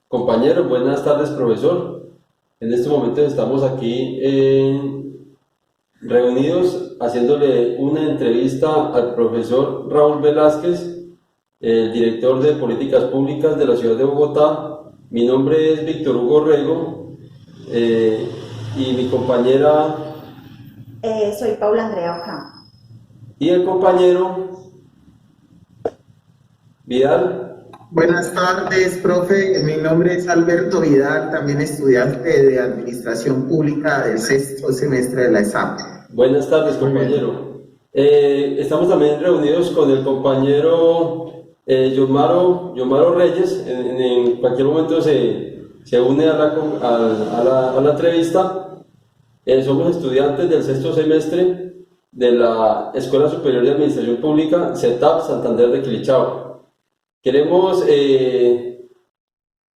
Compañero, buenas tardes, profesor. En este momento estamos aquí reunidos haciéndole una entrevista al profesor Raúl Velázquez, el director de Políticas Públicas de la ciudad de Bogotá. Mi nombre es Víctor Hugo Rego eh, y mi compañera Soy Paula Andrea Ocampo. y el compañero Vidal. Buenas tardes, profe. Mi nombre es Alberto Vidal, también estudiante de Administración Pública del sexto semestre de la ESAP. Buenas tardes, compañero. Estamos también reunidos con el compañero Yomaro Reyes. En cualquier momento se une a la entrevista. Somos estudiantes del sexto semestre de la Escuela Superior de Administración Pública, CETAP Santander de Quilichao. Queremos en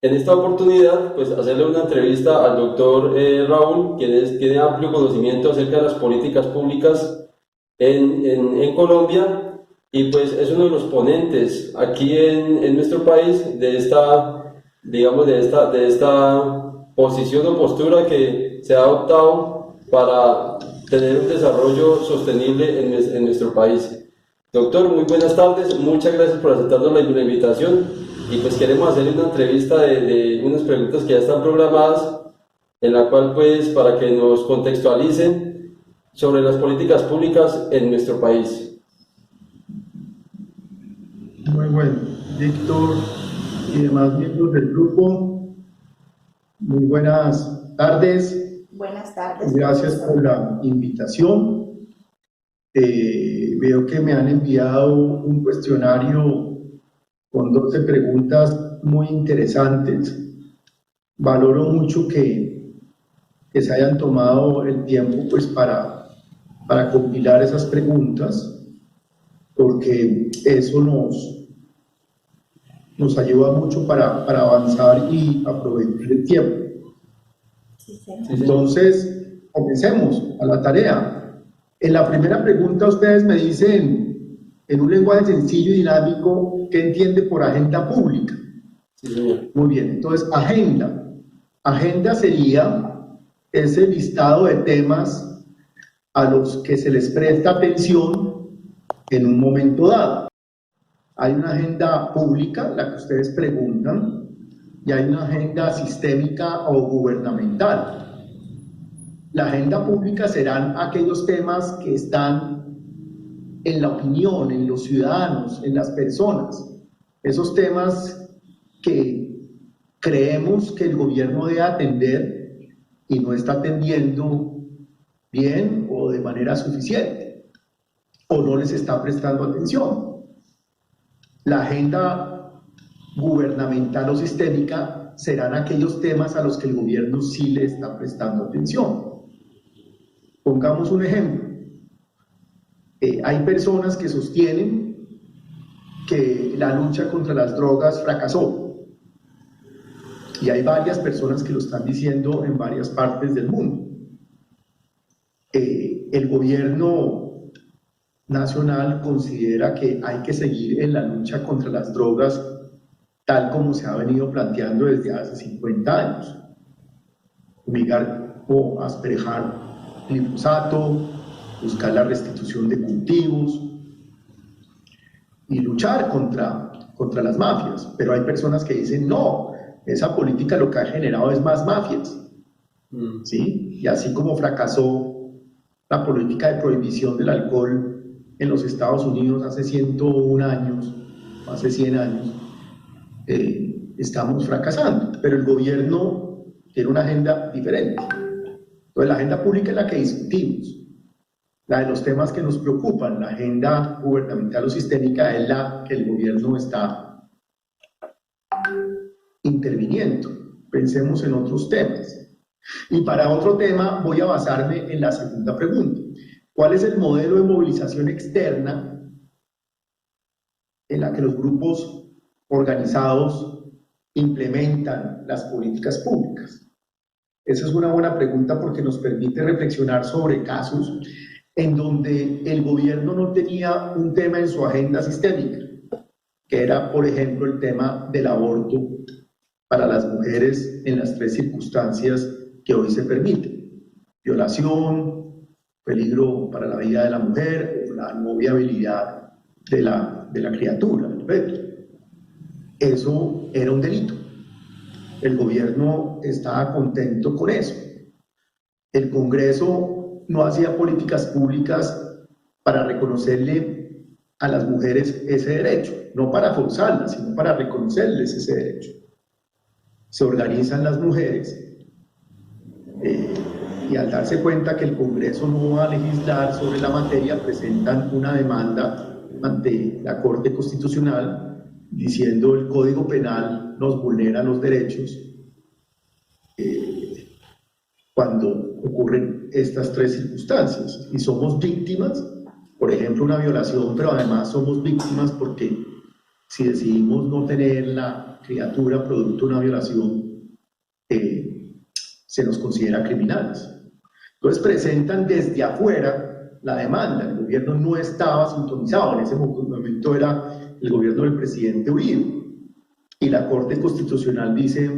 esta oportunidad, pues, hacerle una entrevista al doctor Raúl, quien tiene amplio conocimiento acerca de las políticas públicas en Colombia, y pues es uno de los ponentes aquí en nuestro país de esta, digamos, de esta posición o postura que se ha adoptado para tener un desarrollo sostenible en nuestro país. Doctor, muy buenas tardes, muchas gracias por aceptarnos la invitación. Y pues queremos hacerle una entrevista de unas preguntas que ya están programadas, en la cual, pues, para que nos contextualicen sobre las políticas públicas en nuestro país. Muy bueno, Víctor y demás miembros del grupo, muy buenas tardes. Buenas tardes. Gracias por la invitación. Veo que me han enviado un cuestionario con 12 preguntas muy interesantes. Valoro mucho que se hayan tomado el tiempo, pues, para compilar esas preguntas, porque eso nos ayuda mucho para avanzar y aprovechar el tiempo. Entonces, comencemos a la tarea. En la primera pregunta ustedes me dicen, en un lenguaje sencillo y dinámico, ¿qué entiende por agenda pública? Sí, señor. Muy bien, entonces agenda. Agenda sería ese listado de temas a los que se les presta atención en un momento dado. Hay una agenda pública, la que ustedes preguntan, y hay una agenda sistémica o gubernamental. La agenda pública serán aquellos temas que están en la opinión, en los ciudadanos, en las personas. Esos temas que creemos que el gobierno debe atender y no está atendiendo bien o de manera suficiente, o no les está prestando atención. La agenda gubernamental o sistémica serán aquellos temas a los que el gobierno sí le está prestando atención. Pongamos un ejemplo. Hay personas que sostienen que la lucha contra las drogas fracasó, y hay varias personas que lo están diciendo en varias partes del mundo. El gobierno nacional considera que hay que seguir en la lucha contra las drogas tal como se ha venido planteando desde hace 50 años. Fumigar o asperejar glifosato, buscar la restitución de cultivos y luchar contra las mafias. Pero hay personas que dicen, no, esa política lo que ha generado es más mafias. ¿Sí? Y así como fracasó la política de prohibición del alcohol en los Estados Unidos hace 101 años, hace 100 años, estamos fracasando. Pero el gobierno tiene una agenda diferente. Entonces, la agenda pública es la que discutimos. La de los temas que nos preocupan. La agenda gubernamental o sistémica es la que el gobierno está interviniendo. Pensemos en otros temas. Y para otro tema voy a basarme en la segunda pregunta. ¿Cuál es el modelo de movilización externa en la que los grupos organizados implementan las políticas públicas? Esa es una buena pregunta porque nos permite reflexionar sobre casos en donde el gobierno no tenía un tema en su agenda sistémica, que era, por ejemplo, el tema del aborto para las mujeres en las tres circunstancias que hoy se permiten: violación, peligro para la vida de la mujer o la no viabilidad de la criatura, del feto. Eso era un delito. El gobierno estaba contento con eso. El Congreso no hacía políticas públicas para reconocerle a las mujeres ese derecho, no para forzarlas, sino para reconocerles ese derecho. Se organizan las mujeres y al darse cuenta que el Congreso no va a legislar sobre la materia, presentan una demanda ante la Corte Constitucional diciendo el Código Penal nos vulnera los derechos cuando ocurren estas tres circunstancias y somos víctimas, por ejemplo, una violación, pero además somos víctimas porque si decidimos no tener la criatura producto de una violación, se nos considera criminales. Entonces presentan desde afuera la demanda. El gobierno no estaba sintonizado, en ese momento era el gobierno del presidente Uribe, y la Corte Constitucional dice: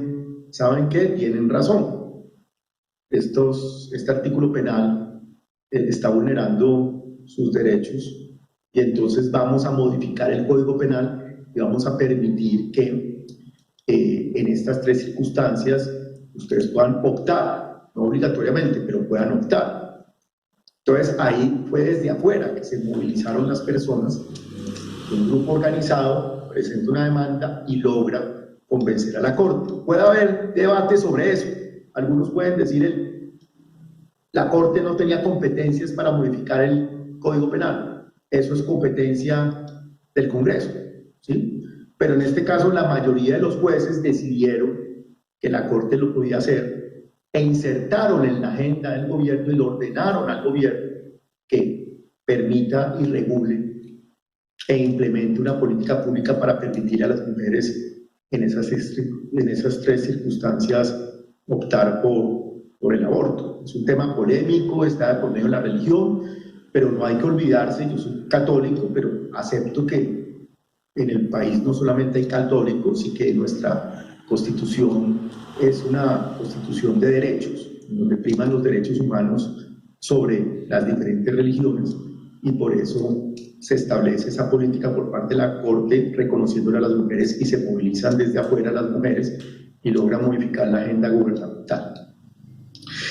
¿saben qué? Tienen razón, este artículo penal está vulnerando sus derechos y entonces vamos a modificar el Código Penal y vamos a permitir que en estas tres circunstancias ustedes puedan optar, no obligatoriamente, pero puedan optar. Entonces ahí fue desde afuera que se movilizaron las personas. Un grupo organizado presenta una demanda y logra convencer a la Corte. Puede haber debate sobre eso. Algunos pueden decir la Corte no tenía competencias para modificar el Código Penal. Eso es competencia del Congreso, ¿sí? Pero en este caso la mayoría de los jueces decidieron que la Corte lo podía hacer e insertaron en la agenda del gobierno y le ordenaron al gobierno que permita y regule e implemente una política pública para permitir a las mujeres en esas tres circunstancias optar por el aborto. Es un tema polémico, está por medio de la religión, pero no hay que olvidarse, yo soy católico, pero acepto que en el país no solamente hay católicos y que nuestra constitución es una constitución de derechos, donde priman los derechos humanos sobre las diferentes religiones, y por eso se establece esa política por parte de la Corte reconociéndole a las mujeres y se movilizan desde afuera las mujeres y logran modificar la agenda gubernamental.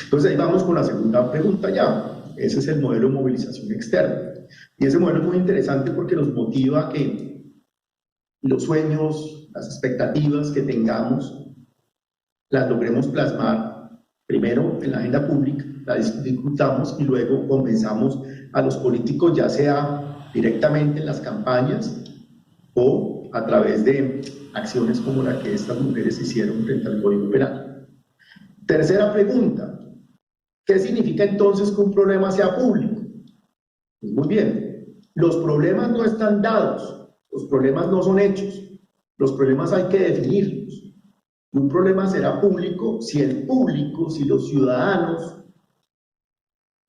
Entonces ahí vamos con la segunda pregunta ya. Ese es el modelo de movilización externa. Y ese modelo es muy interesante porque nos motiva a que los sueños, las expectativas que tengamos, las logremos plasmar primero en la agenda pública, la discutamos y luego convenzamos a los políticos, ya sea directamente en las campañas o a través de acciones como la que estas mujeres hicieron frente al Código Penal. Tercera pregunta: ¿qué significa entonces que un problema sea público? Pues muy bien, los problemas no están dados, los problemas no son hechos, los problemas hay que definirlos. Un problema será público si los ciudadanos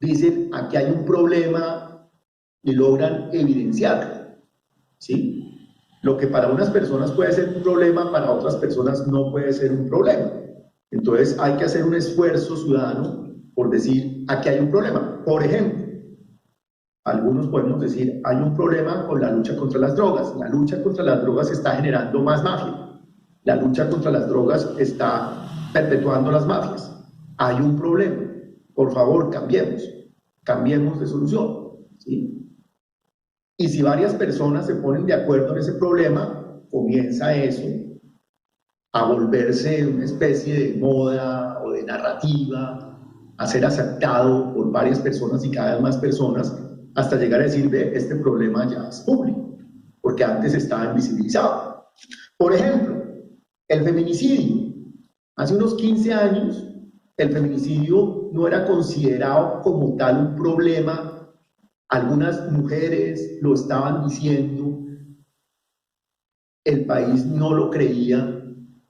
dicen aquí hay un problema y logran evidenciarlo, ¿sí? Lo que para unas personas puede ser un problema, para otras personas no puede ser un problema. Entonces hay que hacer un esfuerzo ciudadano por decir aquí hay un problema. Por ejemplo, algunos podemos decir hay un problema con la lucha contra las drogas. La lucha contra las drogas está generando más mafia. La lucha contra las drogas está perpetuando las mafias. Hay un problema. Por favor, cambiemos de solución, ¿sí? Y si varias personas se ponen de acuerdo en ese problema, comienza eso a volverse una especie de moda o de narrativa, a ser aceptado por varias personas y cada vez más personas, hasta llegar a decir, ve, este problema ya es público, porque antes estaba invisibilizado. Por ejemplo, el feminicidio. Hace unos 15 años, el feminicidio no era considerado como tal un problema. Algunas mujeres lo estaban diciendo, el país no lo creía,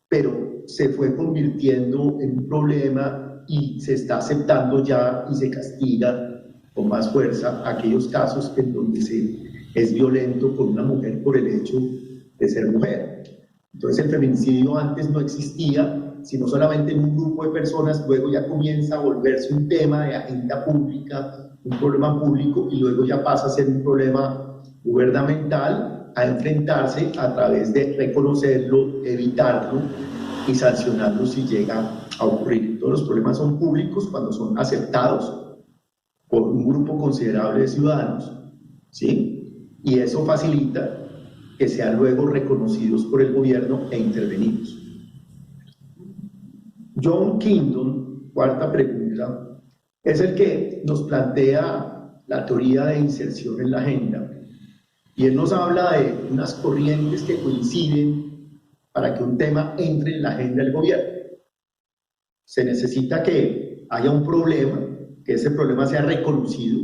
pero se fue convirtiendo en un problema y se está aceptando ya y se castiga con más fuerza aquellos casos en donde se es violento con una mujer por el hecho de ser mujer. Entonces el feminicidio antes no existía, sino solamente en un grupo de personas, luego ya comienza a volverse un tema de agenda pública, un problema público, y luego ya pasa a ser un problema gubernamental a enfrentarse a través de reconocerlo, evitarlo y sancionarlo si llega a ocurrir. Todos los problemas son públicos cuando son aceptados por un grupo considerable de ciudadanos, ¿sí? Y eso facilita que sean luego reconocidos por el gobierno e intervenidos. John Kingdon, cuarta pregunta, es el que nos plantea la teoría de inserción en la agenda, y él nos habla de unas corrientes que coinciden para que un tema entre en la agenda del gobierno. Se necesita que haya un problema, que ese problema sea reconocido,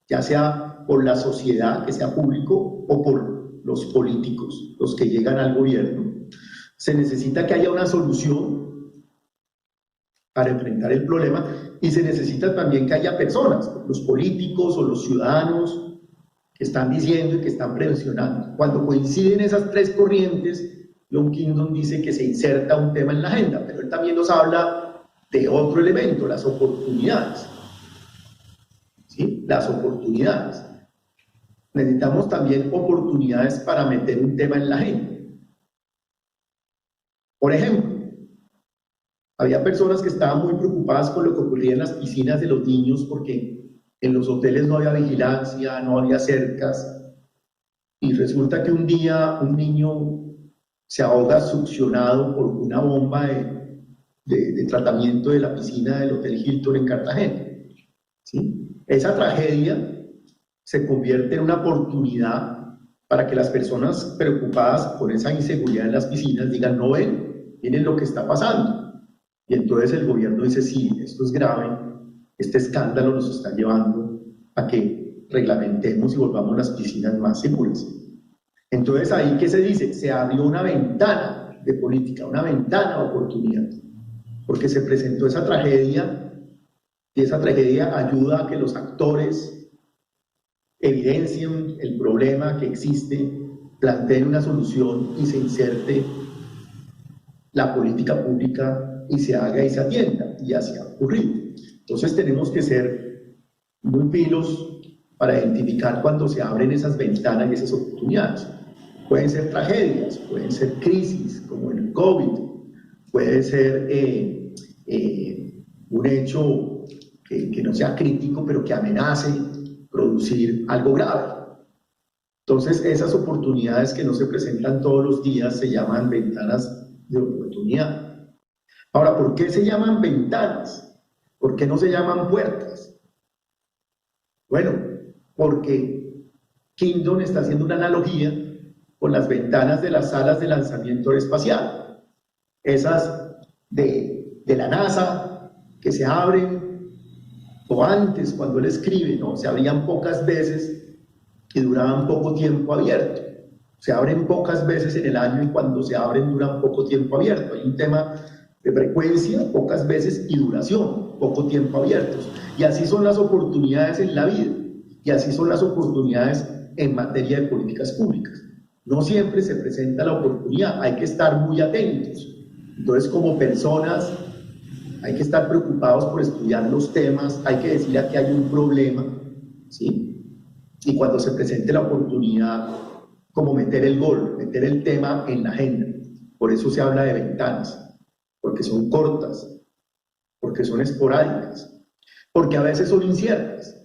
ya sea por la sociedad, que sea público, o por los políticos, los que llegan al gobierno. Se necesita que haya una solución para enfrentar el problema, y se necesita también que haya personas, los políticos o los ciudadanos, que están diciendo y que están presionando. Cuando coinciden esas tres corrientes, John Kingdon dice que se inserta un tema en la agenda, pero él también nos habla de otro elemento, las oportunidades. ¿Sí? Las oportunidades. Necesitamos también oportunidades para meter un tema en la agenda. Por ejemplo, había personas que estaban muy preocupadas con lo que ocurría en las piscinas de los niños porque en los hoteles no había vigilancia, no había cercas, y resulta que un día un niño se ahoga succionado por una bomba de tratamiento de la piscina del Hotel Hilton en Cartagena. ¿Sí? Esa tragedia se convierte en una oportunidad para que las personas preocupadas por esa inseguridad en las piscinas digan, no ven, miren lo que está pasando. Y entonces el gobierno dice, sí, esto es grave, este escándalo nos está llevando a que reglamentemos y volvamos las piscinas más seguras. Entonces ahí, ¿qué se dice? Se abrió una ventana de política, una ventana de oportunidad, porque se presentó esa tragedia, y esa tragedia ayuda a que los actores evidencien el problema que existe, planteen una solución y se inserte la política pública y se haga y se atienda, y así ha ocurrido. Entonces tenemos que ser muy pilos para identificar cuando se abren esas ventanas y esas oportunidades. Pueden ser tragedias, pueden ser crisis, como en el COVID, puede ser un hecho que no sea crítico, pero que amenace producir algo grave. Entonces, esas oportunidades que no se presentan todos los días se llaman ventanas de oportunidad. Ahora, ¿por qué se llaman ventanas? ¿Por qué no se llaman puertas? Bueno, porque Kingdon está haciendo una analogía con las ventanas de las salas de lanzamiento espacial. Esas de la NASA, que se abren, o antes, cuando él escribe, ¿no? Se abrían pocas veces y duraban poco tiempo abierto. Se abren pocas veces en el año y cuando se abren duran poco tiempo abierto. Hay un tema de frecuencia, pocas veces, y duración, poco tiempo abiertos. Y así son las oportunidades en la vida, y así son las oportunidades en materia de políticas públicas. No siempre se presenta la oportunidad, hay que estar muy atentos. Entonces, como personas, hay que estar preocupados por estudiar los temas, hay que decir aquí hay un problema, ¿sí? Y cuando se presente la oportunidad, como meter el gol, meter el tema en la agenda. Por eso se habla de ventanas, porque son cortas, porque son esporádicas, porque a veces son inciertas.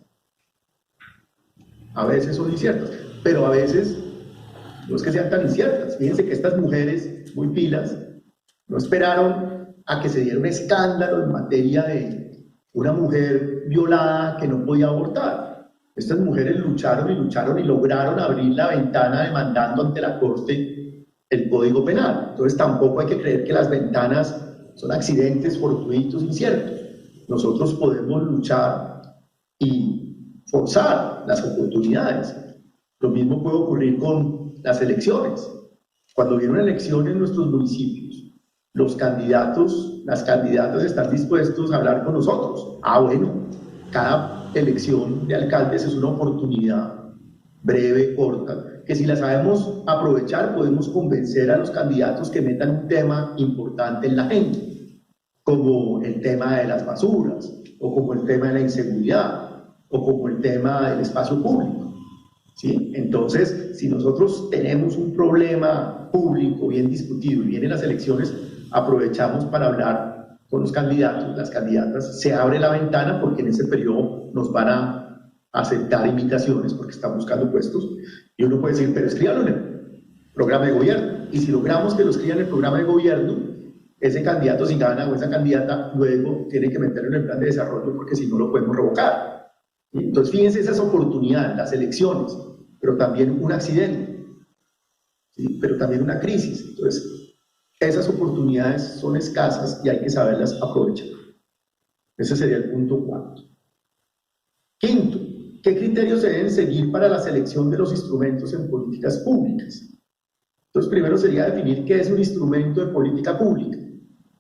A veces son inciertas, pero a veces no es que sean tan inciertas. Fíjense que estas mujeres, muy pilas, no esperaron a que se diera un escándalo en materia de una mujer violada que no podía abortar. Estas mujeres lucharon y lograron abrir la ventana demandando ante la Corte el Código Penal. Entonces tampoco hay que creer que las ventanas son accidentes fortuitos, inciertos. Nosotros podemos luchar y forzar las oportunidades. Lo mismo puede ocurrir con las elecciones. Cuando viene una elección en nuestros municipios, los candidatos, las candidatas están dispuestos a hablar con nosotros. Bueno, cada elección de alcaldes es una oportunidad breve, corta, que si la sabemos aprovechar podemos convencer a los candidatos que metan un tema importante en la agenda, como el tema de las basuras, o como el tema de la inseguridad, o como el tema del espacio público, ¿sí? Entonces, si nosotros tenemos un problema público bien discutido y vienen las elecciones, aprovechamos para hablar con los candidatos, las candidatas, se abre la ventana porque en ese periodo nos van a aceptar invitaciones porque están buscando puestos, y uno puede decir, pero escríbanlo en el programa de gobierno, y si logramos que lo escriban en el programa de gobierno, ese candidato, si gana, o esa candidata, luego tiene que meterlo en el plan de desarrollo porque si no lo podemos revocar. Entonces, fíjense esas oportunidades, las elecciones, pero también un accidente, ¿sí? Pero también una crisis. Entonces, esas oportunidades son escasas y hay que saberlas aprovechar. Ese sería el punto 4. Quinto, ¿qué criterios se deben seguir para la selección de los instrumentos en políticas públicas? Entonces, primero sería definir qué es un instrumento de política pública.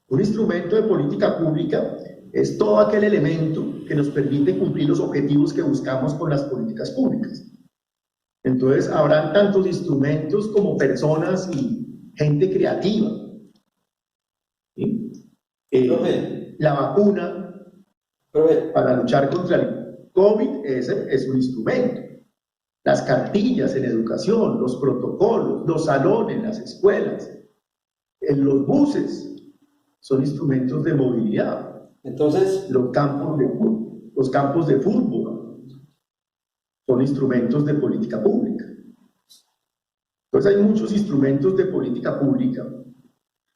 Un instrumento de política pública es todo aquel elemento que nos permite cumplir los objetivos que buscamos con las políticas públicas. Entonces, habrán tantos instrumentos como personas y gente creativa. ¿Sí? La vacuna para luchar contra el COVID es un instrumento. Las cartillas en educación, los protocolos, los salones, las escuelas, en los buses, son instrumentos de movilidad. Entonces, los campos de fútbol son instrumentos de política pública. Entonces hay muchos instrumentos de política pública.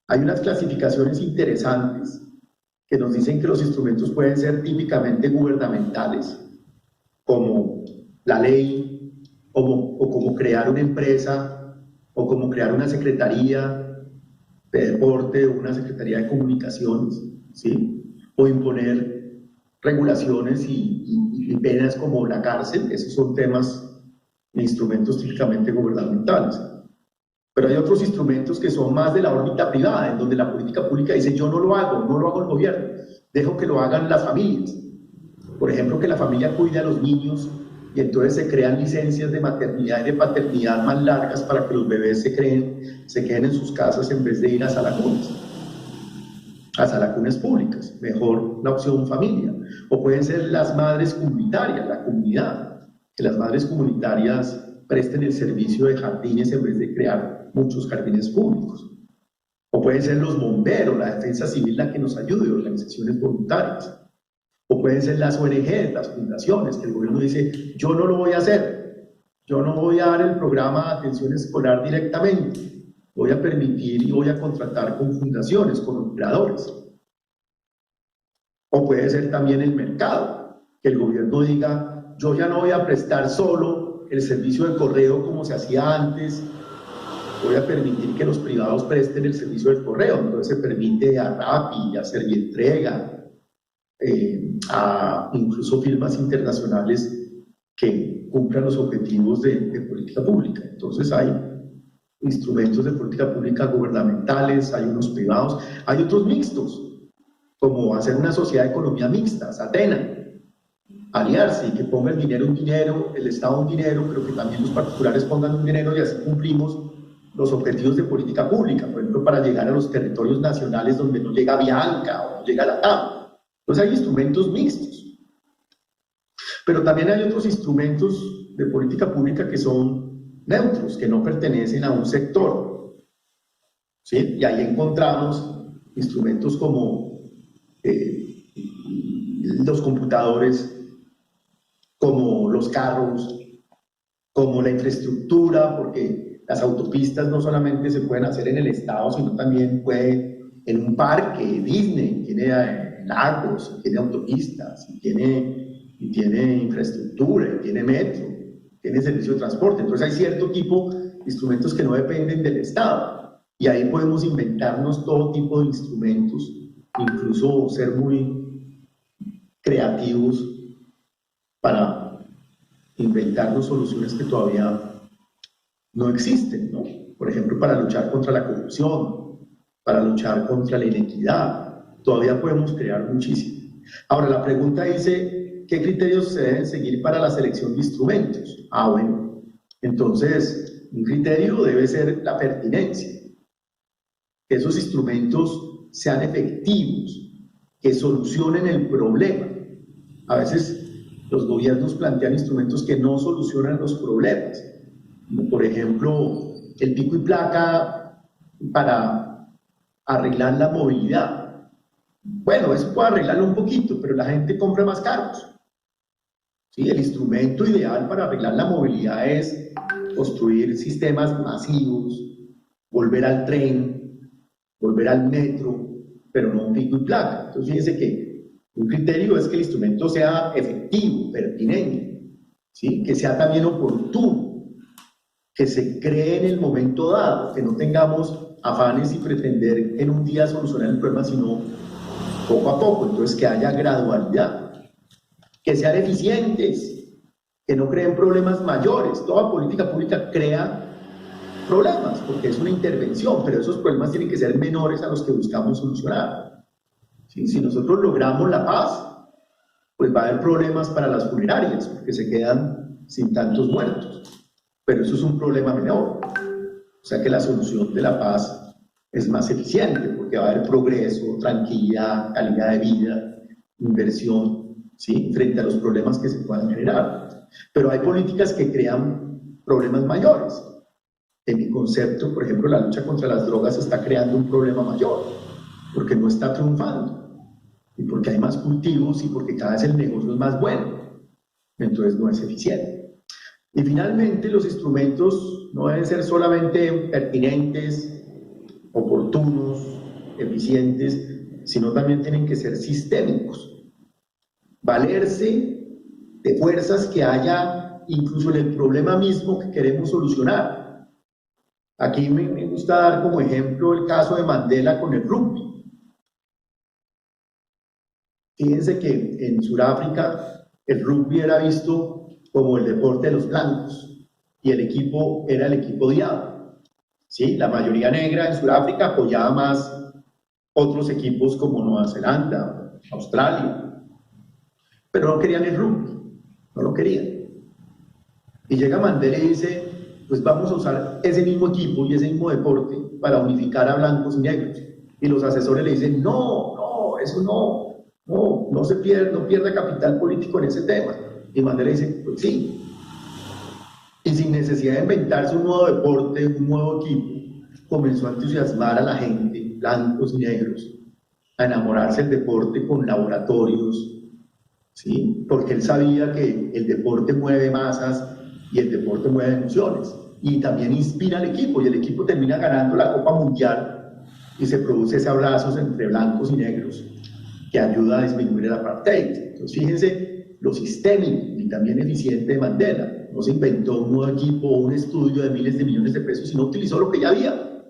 Hay unas clasificaciones interesantes que nos dicen que los instrumentos pueden ser típicamente gubernamentales, como la ley, o como crear una empresa, o como crear una secretaría de deporte o una secretaría de comunicaciones, ¿sí? O imponer regulaciones y penas como la cárcel. Esos son temas e instrumentos típicamente gubernamentales. Pero hay otros instrumentos que son más de la órbita privada, en donde la política pública dice, yo no lo hago el gobierno, dejo que lo hagan las familias. Por ejemplo, que la familia cuide a los niños y entonces se crean licencias de maternidad y de paternidad más largas para que los bebés se queden en sus casas en vez de ir a salacunas públicas. Mejor la opción familia. O pueden ser las madres comunitarias, la comunidad, que las madres comunitarias presten el servicio de jardines en vez de crear muchos jardines públicos. O pueden ser los bomberos, la defensa civil la que nos ayude, organizaciones voluntarias. O pueden ser las ONG, las fundaciones, que el gobierno dice, yo no lo voy a hacer, yo no voy a dar el programa de atención escolar directamente, voy a permitir y voy a contratar con fundaciones, con operadores. O puede ser también el mercado, que el gobierno diga, yo ya no voy a prestar solo el servicio de correo como se hacía antes, voy a permitir que los privados presten el servicio del correo. Entonces se permite a Rappi, a Servientrega, a incluso firmas internacionales que cumplan los objetivos de política pública. Entonces hay instrumentos de política pública gubernamentales, hay unos privados, hay otros mixtos, como hacer una sociedad de economía mixta, Satena, aliarse y que ponga el dinero un dinero, el Estado un dinero, pero que también los particulares pongan un dinero y así cumplimos los objetivos de política pública, por ejemplo, para llegar a los territorios nacionales donde no llega Bianca o no llega la TAM. Entonces hay instrumentos mixtos, pero también hay otros instrumentos de política pública que son neutros, que no pertenecen a un sector, ¿sí? Y ahí encontramos instrumentos como los computadores, como los carros, como la infraestructura, porque las autopistas no solamente se pueden hacer en el estado, sino también puede en un parque. Disney tiene lagos, tiene autopistas, tiene infraestructura, tiene metro, tiene servicio de transporte. Entonces hay cierto tipo de instrumentos que no dependen del Estado, y ahí podemos inventarnos todo tipo de instrumentos, incluso ser muy creativos para inventarnos soluciones que todavía no existen, ¿no? Por ejemplo, para luchar contra la corrupción, para luchar contra la inequidad. Todavía podemos crear muchísimo. Ahora, la pregunta dice, ¿qué criterios se deben seguir para la selección de instrumentos? Bueno, entonces, un criterio debe ser la pertinencia, que esos instrumentos sean efectivos, que solucionen el problema. A veces los gobiernos plantean instrumentos que no solucionan los problemas, como por ejemplo el pico y placa para arreglar la movilidad. Bueno, eso puede arreglarlo un poquito, pero la gente compra más carros. ¿Sí? El instrumento ideal para arreglar la movilidad es construir sistemas masivos, volver al tren, volver al metro, pero no un pico y placa. Entonces fíjense que un criterio es que el instrumento sea efectivo, pertinente, ¿sí? Que sea también oportuno, que se cree en el momento dado, que no tengamos afanes y pretender en un día solucionar el problema, sino poco a poco. Entonces que haya gradualidad, que sean eficientes, que no creen problemas mayores. Toda política pública crea problemas porque es una intervención, pero esos problemas tienen que ser menores a los que buscamos solucionar. ¿Sí? Si nosotros logramos la paz, pues va a haber problemas para las funerarias, porque se quedan sin tantos muertos, pero eso es un problema menor. O sea que la solución de la paz es más eficiente, porque va a haber progreso, tranquilidad, calidad de vida, inversión, ¿sí? Frente a los problemas que se puedan generar. Pero hay políticas que crean problemas mayores. En mi concepto, por ejemplo, la lucha contra las drogas está creando un problema mayor, porque no está triunfando, y porque hay más cultivos, y porque cada vez el negocio es más bueno, entonces no es eficiente. Y finalmente, los instrumentos no deben ser solamente pertinentes, oportunos, eficientes, sino también tienen que ser sistémicos, valerse de fuerzas que haya incluso en el problema mismo que queremos solucionar. Aquí me gusta dar como ejemplo el caso de Mandela con el rugby. Fíjense que en Sudáfrica el rugby era visto como el deporte de los blancos y el equipo era el equipo odiado. ¿Sí? La mayoría negra en Sudáfrica apoyaba más otros equipos como Nueva Zelanda, Australia, pero no querían el rugby, no lo querían. Y llega Mandela y dice, pues vamos a usar ese mismo equipo y ese mismo deporte para unificar a blancos y negros. Y los asesores le dicen, no, eso no se pierde, no pierda capital político en ese tema. Y Mandela dice, pues sí. Y sin necesidad de inventarse un nuevo deporte, un nuevo equipo, comenzó a entusiasmar a la gente, blancos y negros, a enamorarse del deporte con laboratorios, ¿sí? Porque él sabía que el deporte mueve masas y el deporte mueve emociones y también inspira al equipo, y el equipo termina ganando la Copa Mundial y se produce ese abrazo entre blancos y negros que ayuda a disminuir el apartheid. Entonces fíjense lo sistémico y también eficiente de Mandela. No se inventó un nuevo equipo o un estudio de miles de millones de pesos, sino utilizó lo que ya había.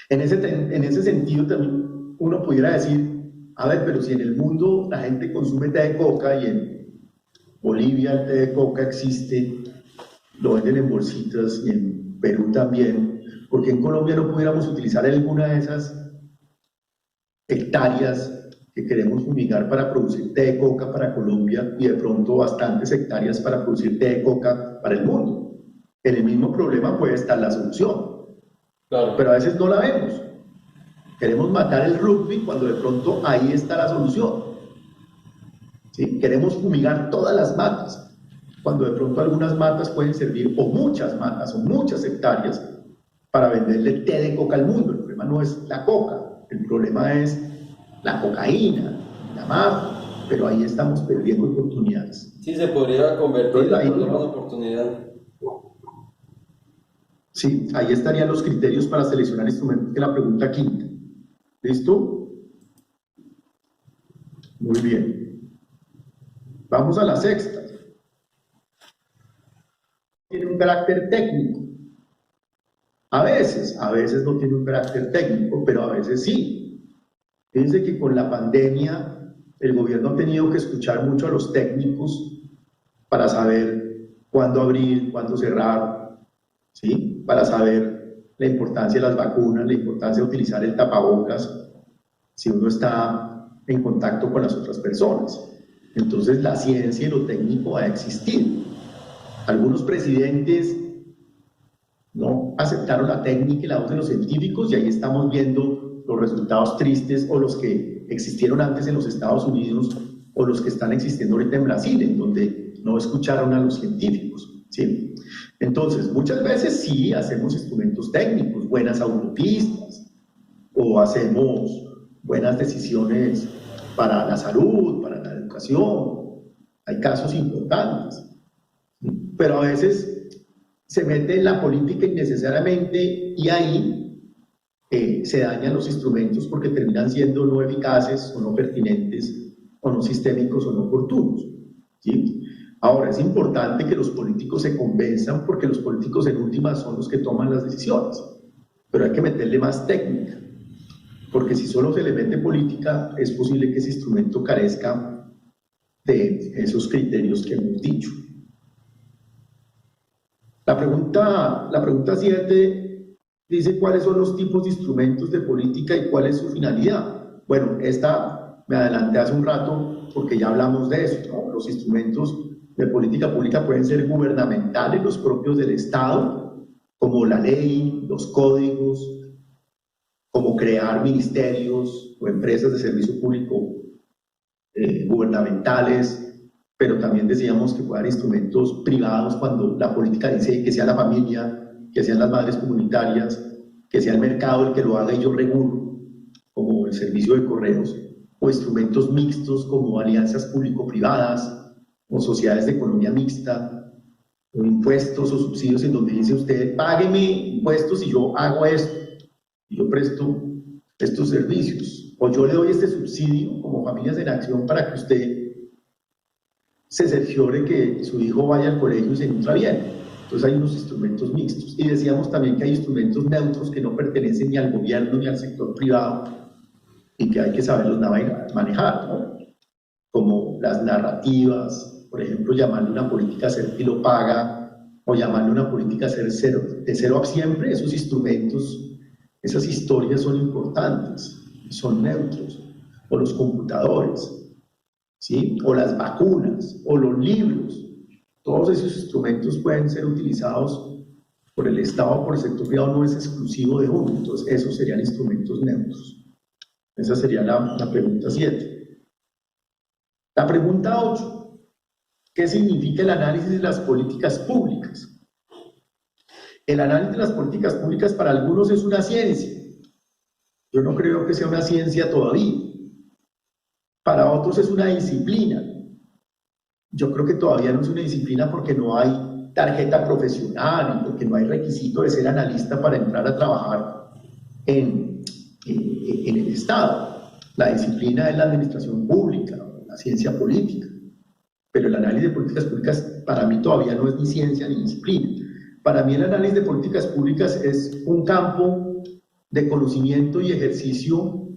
En ese sentido también uno pudiera decir, a ver, pero si en el mundo la gente consume té de coca y en Bolivia el té de coca existe, lo venden en bolsitas, y en Perú también, ¿por qué en Colombia no pudiéramos utilizar alguna de esas hectáreas que queremos fumigar para producir té de coca para Colombia y de pronto bastantes hectáreas para producir té de coca para el mundo? En el mismo problema puede estar la solución, Claro. pero a veces no la vemos. Queremos matar el rugby cuando de pronto ahí está la solución. ¿Sí? Queremos fumigar todas las matas, cuando de pronto algunas matas pueden servir, o muchas matas, o muchas hectáreas, para venderle té de coca al mundo. El problema no es la coca, el problema es la cocaína, la mafia, pero ahí estamos perdiendo oportunidades. Sí, se podría convertir Entonces, ahí en una no. oportunidad. Sí, ahí estarían los criterios para seleccionar instrumentos, que es la pregunta quinta. ¿Listo? Muy bien. Vamos a la sexta. Tiene un carácter técnico. A veces no tiene un carácter técnico, pero a veces sí. Fíjense que con la pandemia el gobierno ha tenido que escuchar mucho a los técnicos para saber cuándo abrir, cuándo cerrar, ¿sí? Para saber la importancia de las vacunas, la importancia de utilizar el tapabocas si uno está en contacto con las otras personas. Entonces la ciencia y lo técnico ha existido. Algunos presidentes no aceptaron la técnica y la voz de los científicos, y ahí estamos viendo los resultados tristes, o los que existieron antes en los Estados Unidos, o los que están existiendo ahorita en Brasil, en donde no escucharon a los científicos, ¿sí? Entonces, muchas veces sí hacemos instrumentos técnicos, buenas autopistas, o hacemos buenas decisiones para la salud, para la educación. Hay casos importantes, pero a veces se mete en la política innecesariamente, y ahí se dañan los instrumentos porque terminan siendo no eficaces o no pertinentes o no sistémicos o no oportunos, ¿sí? Ahora, es importante que los políticos se convenzan, porque los políticos en últimas son los que toman las decisiones, pero hay que meterle más técnica, porque si solo se le mete política, es posible que ese instrumento carezca de esos criterios que hemos dicho. La pregunta 7 dice cuáles son los tipos de instrumentos de política y cuál es su finalidad. Bueno, esta me adelanté hace un rato porque ya hablamos de eso, ¿no? Los instrumentos de política pública pueden ser gubernamentales, los propios del Estado, como la ley, los códigos, como crear ministerios o empresas de servicio público gubernamentales, pero también decíamos que pueden haber instrumentos privados cuando la política dice que sea la familia, que sean las madres comunitarias, que sea el mercado el que lo haga y yo regulo, como el servicio de correos, o instrumentos mixtos como alianzas público-privadas, o sociedades de economía mixta, o impuestos o subsidios en donde dice usted, págueme impuestos y yo hago esto, y yo presto estos servicios, o yo le doy este subsidio como Familias en Acción para que usted se cerciore que su hijo vaya al colegio y se nutra bien. Entonces hay unos instrumentos mixtos, y decíamos también que hay instrumentos neutros que no pertenecen ni al gobierno ni al sector privado y que hay que saberlos manejar, ¿no? Como las narrativas, por ejemplo, llamarle una política a ser lo paga, o llamarle una política a ser de cero a siempre. Esos instrumentos, esas historias son importantes, son neutros, o los computadores, ¿sí? O las vacunas, o los libros. Todos esos instrumentos pueden ser utilizados por el Estado o por el sector privado, no es exclusivo de uno. Entonces, esos serían instrumentos neutros. Esa sería la pregunta 7. La pregunta 8. ¿Qué significa el análisis de las políticas públicas? El análisis de las políticas públicas para algunos es una ciencia. Yo no creo que sea una ciencia todavía. Para otros es una disciplina. Yo creo que todavía no es una disciplina porque no hay tarjeta profesional y porque no hay requisito de ser analista para entrar a trabajar en el Estado. La disciplina es la administración pública, la ciencia política. Pero el análisis de políticas públicas para mí todavía no es ni ciencia ni disciplina. Para mí el análisis de políticas públicas es un campo de conocimiento y ejercicio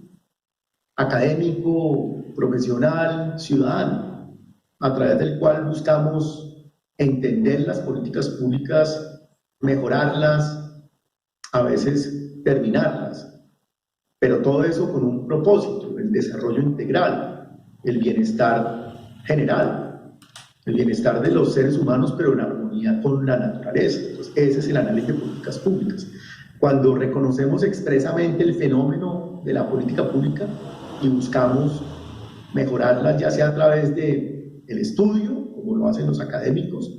académico, profesional, ciudadano, a través del cual buscamos entender las políticas públicas, mejorarlas, a veces terminarlas, pero todo eso con un propósito, el desarrollo integral, el bienestar general, el bienestar de los seres humanos, pero en armonía con la naturaleza. Entonces, ese es el análisis de políticas públicas. Cuando reconocemos expresamente el fenómeno de la política pública y buscamos mejorarla, ya sea a través del estudio, como lo hacen los académicos,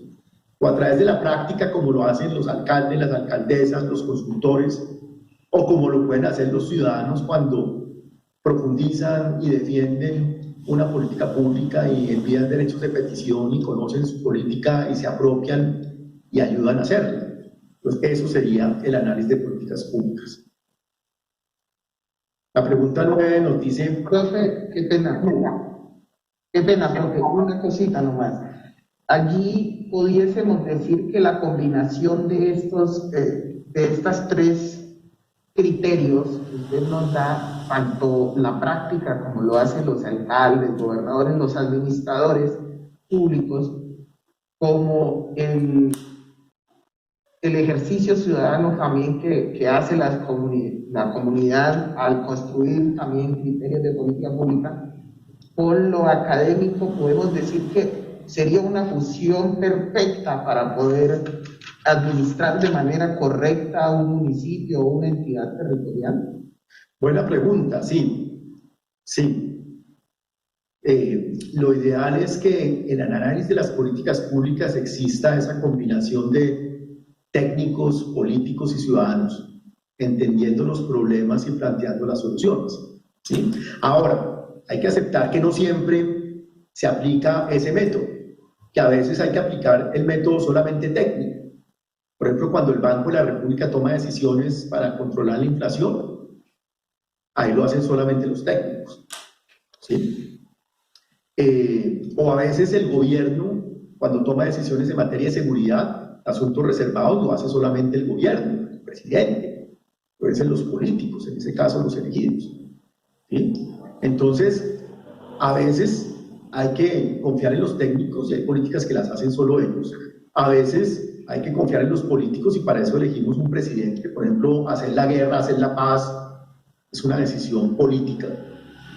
o a través de la práctica, como lo hacen los alcaldes, las alcaldesas, los consultores, o como lo pueden hacer los ciudadanos cuando profundizan y defienden una política pública y envían derechos de petición y conocen su política y se apropian y ayudan a hacerla. Pues eso sería el análisis de políticas públicas. La pregunta 9 nos dice... Profe, qué pena, profe, una cosita nomás. Allí pudiésemos decir que la combinación de estas tres criterios que usted nos da, tanto la práctica como lo hacen los alcaldes, gobernadores, los administradores públicos, como el ejercicio ciudadano también que hace la comunidad al construir también criterios de política pública, con lo académico podemos decir que sería una fusión perfecta para poder administrar de manera correcta un municipio o una entidad territorial? Buena pregunta, sí, sí. Lo ideal es que en el análisis de las políticas públicas exista esa combinación de técnicos, políticos y ciudadanos, entendiendo los problemas y planteando las soluciones, ¿sí? Ahora, hay que aceptar que no siempre se aplica ese método, que a veces hay que aplicar el método solamente técnico. Por ejemplo, cuando el Banco de la República toma decisiones para controlar la inflación, ahí lo hacen solamente los técnicos, ¿sí? O a veces el gobierno, cuando toma decisiones en materia de seguridad, asuntos reservados, lo hace solamente el gobierno, el presidente, pueden ser los políticos, en ese caso los elegidos, ¿sí? Entonces, a veces hay que confiar en los técnicos y hay políticas que las hacen solo ellos. A veces hay que confiar en los políticos y para eso elegimos un presidente. Por ejemplo, hacer la guerra, hacer la paz, es una decisión política.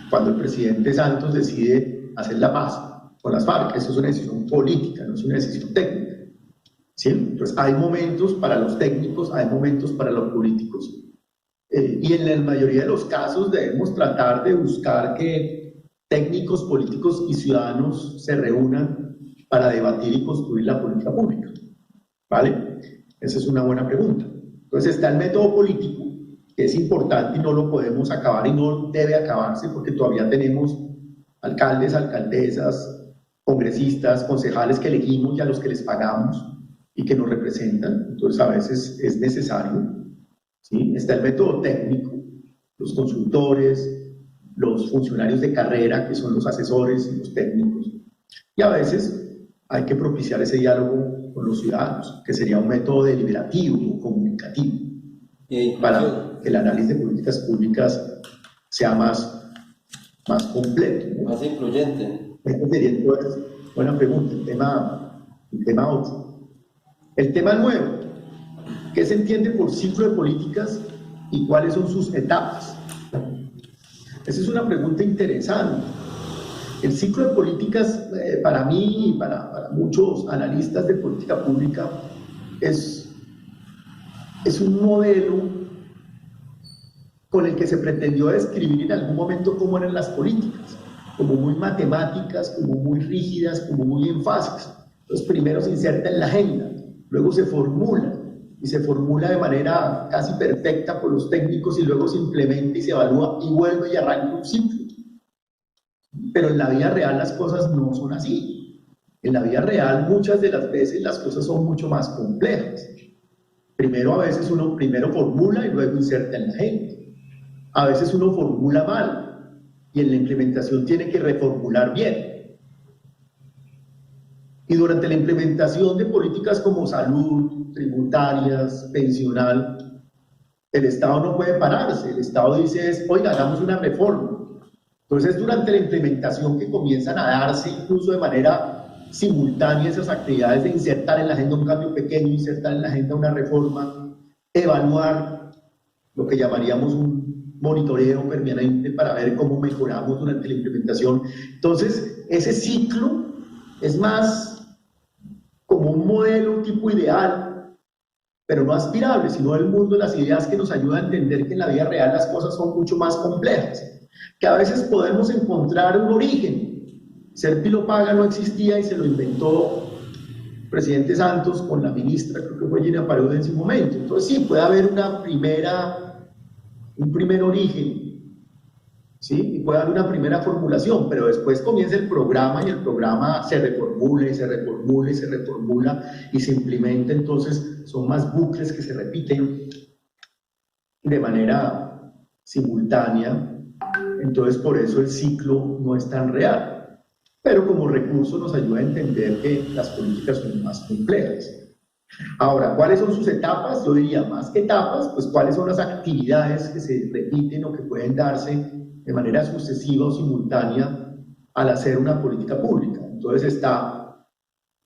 Cuando el presidente Santos decide hacer la paz con las FARC, eso es una decisión política, no es una decisión técnica, ¿sí? Entonces hay momentos para los técnicos, hay momentos para los políticos, y en la mayoría de los casos debemos tratar de buscar que técnicos, políticos y ciudadanos se reúnan para debatir y construir la política pública, ¿vale? Esa es una buena pregunta. Entonces está el método político, que es importante y no lo podemos acabar y no debe acabarse porque todavía tenemos alcaldes, alcaldesas, congresistas, concejales que elegimos y a los que les pagamos y que nos representan. Entonces a veces es necesario, ¿sí? Está el método técnico, los consultores, los funcionarios de carrera que son los asesores y los técnicos, y a veces hay que propiciar ese diálogo con los ciudadanos, que sería un método deliberativo o comunicativo, para que el análisis de políticas públicas sea más completo, ¿no? Más influyente. Esta sería entonces, buena pregunta, el tema 8. El tema 9, ¿qué se entiende por ciclo de políticas y cuáles son sus etapas? Esa es una pregunta interesante. El ciclo de políticas, para mí y para muchos analistas de política pública, es un modelo con el que se pretendió describir en algún momento cómo eran las políticas, como muy matemáticas, como muy rígidas, como muy en fases. Entonces primero se inserta en la agenda, luego se formula, y se formula de manera casi perfecta por los técnicos y luego se implementa y se evalúa y vuelve y arranca un ciclo. Pero en la vida real las cosas no son así. En la vida real muchas de las veces las cosas son mucho más complejas. Primero a veces uno formula y luego inserta en la agenda. A veces uno formula mal y en la implementación tiene que reformular bien. Y durante la implementación de políticas como salud, tributarias, pensional, el Estado no puede pararse. El Estado dice, oiga, hagamos una reforma. Entonces, durante la implementación que comienzan a darse incluso de manera simultánea esas actividades de insertar en la agenda un cambio pequeño, insertar en la agenda una reforma, evaluar lo que llamaríamos un monitoreo permanente para ver cómo mejoramos durante la implementación. Entonces, ese ciclo es más como un modelo tipo ideal, pero no aspirable, sino el mundo de las ideas que nos ayuda a entender que en la vida real las cosas son mucho más complejas, que a veces podemos encontrar un origen. Serpilo Paga no existía y se lo inventó el presidente Santos con la ministra, creo que fue Gina Parude en su momento. Entonces sí, puede haber un primer origen, ¿sí? Y puede haber una primera formulación, pero después comienza el programa y el programa se reformula y se reformula y se reformula y se implementa. Entonces son más bucles que se repiten de manera simultánea. Entonces por eso el ciclo no es tan real, pero como recurso nos ayuda a entender que las políticas son más complejas. Ahora, ¿cuáles son sus etapas? Yo diría, más que etapas, pues cuáles son las actividades que se repiten o que pueden darse de manera sucesiva o simultánea al hacer una política pública. Entonces está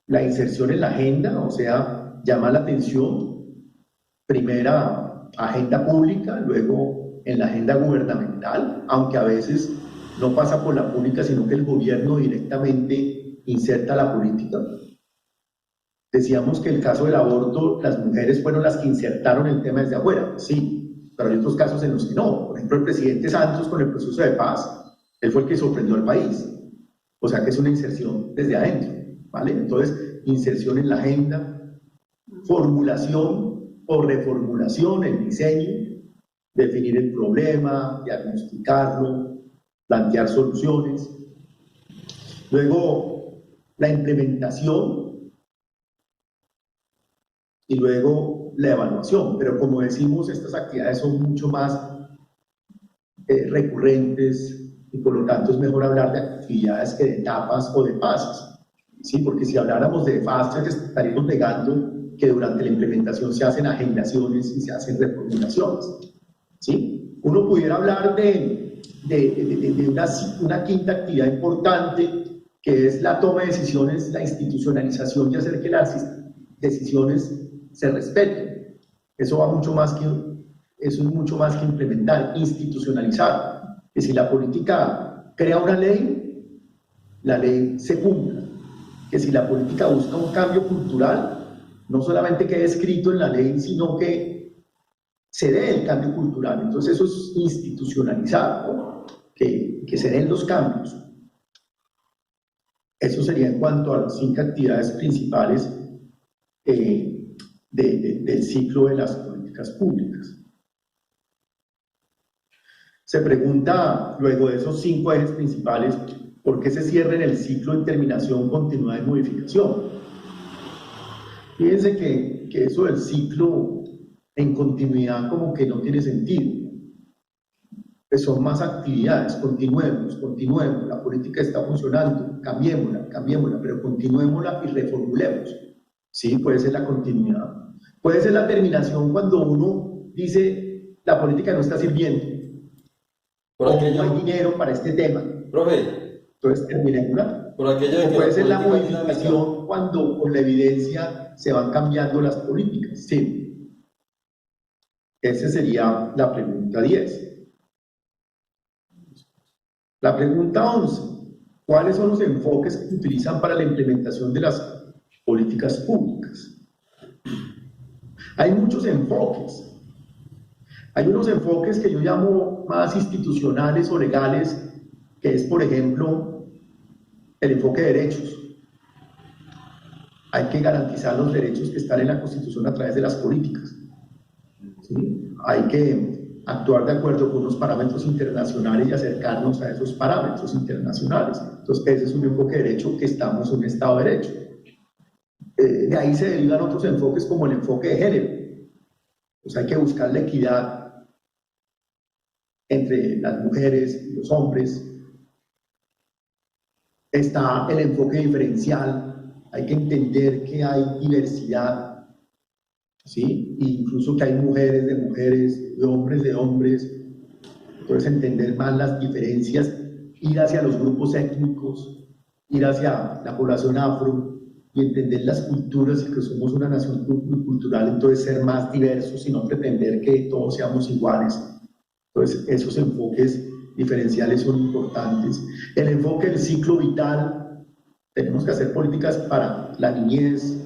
la inserción en la agenda, o sea, llama la atención, primera agenda pública, luego en la agenda gubernamental, aunque a veces no pasa por la pública, sino que el gobierno directamente inserta la política. Decíamos que el caso del aborto, las mujeres fueron las que insertaron el tema desde afuera, sí, pero hay otros casos en los que no. Por ejemplo, el presidente Santos con el proceso de paz, él fue el que sorprendió al país. O sea que es una inserción desde adentro, ¿vale? Entonces, inserción en la agenda, formulación o reformulación, el diseño, definir el problema, diagnosticarlo, plantear soluciones. Luego, la implementación y luego la evaluación. Pero como decimos, estas actividades son mucho más recurrentes y por lo tanto es mejor hablar de actividades que de etapas o de fases. ¿Sí? Porque si habláramos de fases estaríamos negando que durante la implementación se hacen agendaciones y se hacen reformulaciones. ¿Sí? Uno pudiera hablar de una quinta actividad importante, que es la toma de decisiones, la institucionalización y hacer que las decisiones se respeten. Eso es mucho más que implementar, institucionalizar. Que si la política crea una ley, la ley se cumpla. Que si la política busca un cambio cultural, no solamente quede escrito en la ley, sino que se dé el cambio cultural. Entonces eso es institucionalizar, ¿no? que se den los cambios. Eso sería en cuanto a las 5 actividades principales del ciclo de las políticas públicas. Se pregunta, luego de esos 5 ejes principales, ¿por qué se cierra en el ciclo en terminación, continuidad y modificación? Fíjense que eso del ciclo en continuidad como que no tiene sentido. Pues son más actividades, continuemos, la política está funcionando, cambiémosla, pero continuémosla y reformulemos. Sí, puede ser la continuidad. Puede ser la terminación cuando uno dice, la política no está sirviendo, Por o aquello, no hay dinero para este tema. profe, Entonces terminémosla. por aquello de O que puede ser la política modificación dinámica, cuando con la evidencia se van cambiando las políticas. Sí. Esa sería la pregunta 10. La pregunta 11. ¿Cuáles son los enfoques que se utilizan para la implementación de las políticas públicas? Hay muchos enfoques. Hay unos enfoques que yo llamo más institucionales o legales, que es, por ejemplo, el enfoque de derechos. Hay que garantizar los derechos que están en la Constitución a través de las políticas. ¿Sí? Hay que actuar de acuerdo con unos parámetros internacionales y acercarnos a esos parámetros internacionales. Entonces, ese es un enfoque de derecho, que estamos en un Estado de Derecho. De ahí se derivan otros enfoques como el enfoque de género. Pues hay que buscar la equidad entre las mujeres y los hombres. Está el enfoque diferencial. Hay que entender que hay diversidad, ¿sí? E incluso que hay mujeres de mujeres, de hombres de hombres. Entonces, entender más las diferencias, ir hacia los grupos étnicos, ir hacia la población afro y entender las culturas, y que somos una nación muy cultural, entonces ser más diversos y no pretender que todos seamos iguales. Entonces, esos enfoques diferenciales son importantes. El enfoque del ciclo vital, tenemos que hacer políticas para la niñez,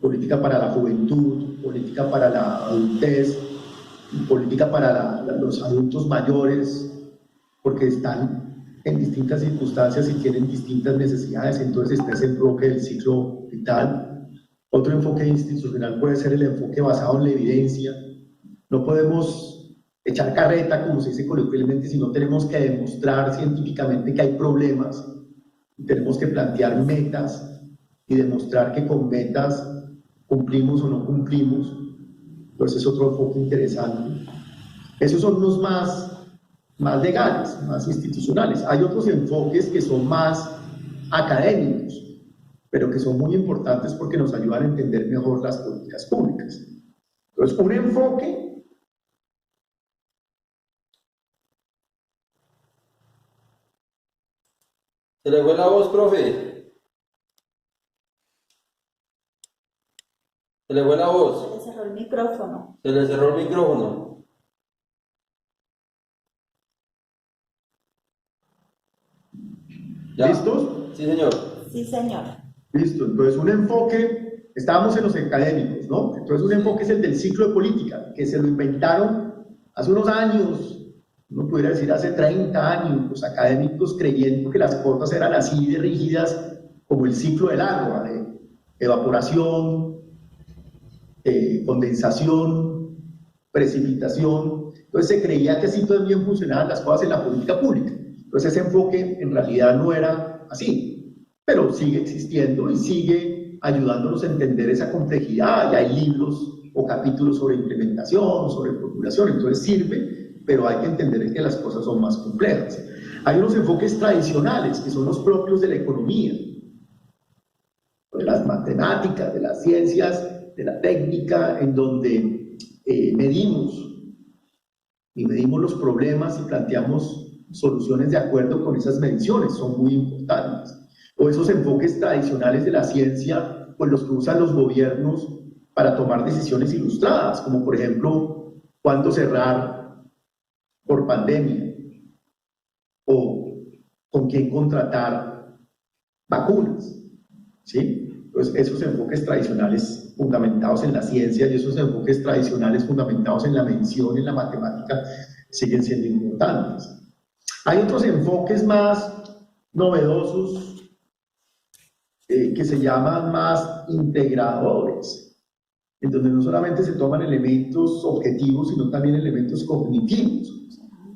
política para la juventud, política para la adultez, política para los adultos mayores, porque están en distintas circunstancias y tienen distintas necesidades. Entonces está ese enfoque del ciclo vital. Otro enfoque institucional puede ser el enfoque basado en la evidencia. No podemos echar carreta, como se dice coloquialmente, sino tenemos que demostrar científicamente que hay problemas. Tenemos que plantear metas y demostrar que con metas cumplimos o no cumplimos. Entonces es otro enfoque interesante. Esos son los más legales, más institucionales. Hay otros enfoques que son más académicos, pero que son muy importantes porque nos ayudan a entender mejor las políticas públicas. Entonces, un enfoque se le fue la voz, profe, se le fue la Se voz, le cerró el micrófono. se le cerró el micrófono. ¿Ya? ¿Listos? Sí, señor. Sí, señor. Listo. Entonces, un enfoque estábamos en los académicos, ¿no? Entonces un enfoque es el del ciclo de política, que se lo inventaron hace unos años, uno pudiera decir hace 30 años, los académicos creyendo que las cosas eran así de rígidas como el ciclo del agua, de evaporación, condensación, precipitación. Entonces se creía que así también funcionaban las cosas en la política pública. Entonces ese enfoque en realidad no era así, pero sigue existiendo y sigue ayudándonos a entender esa complejidad. Y hay libros o capítulos sobre implementación, sobre procuración, entonces sirve, pero hay que entender que las cosas son más complejas. Hay unos enfoques tradicionales que son los propios de la economía, de las matemáticas, de las ciencias, de la técnica, en donde medimos los problemas y planteamos soluciones de acuerdo con esas mediciones, son muy importantes. O esos enfoques tradicionales de la ciencia, pues los que usan los gobiernos para tomar decisiones ilustradas, como por ejemplo, cuándo cerrar por pandemia, o con quién contratar vacunas, ¿sí? Entonces, esos enfoques tradicionales fundamentados en la ciencia y esos enfoques tradicionales fundamentados en la medición, en la matemática, siguen siendo importantes. Hay otros enfoques más novedosos que se llaman más integradores, en donde no solamente se toman elementos objetivos, sino también elementos cognitivos.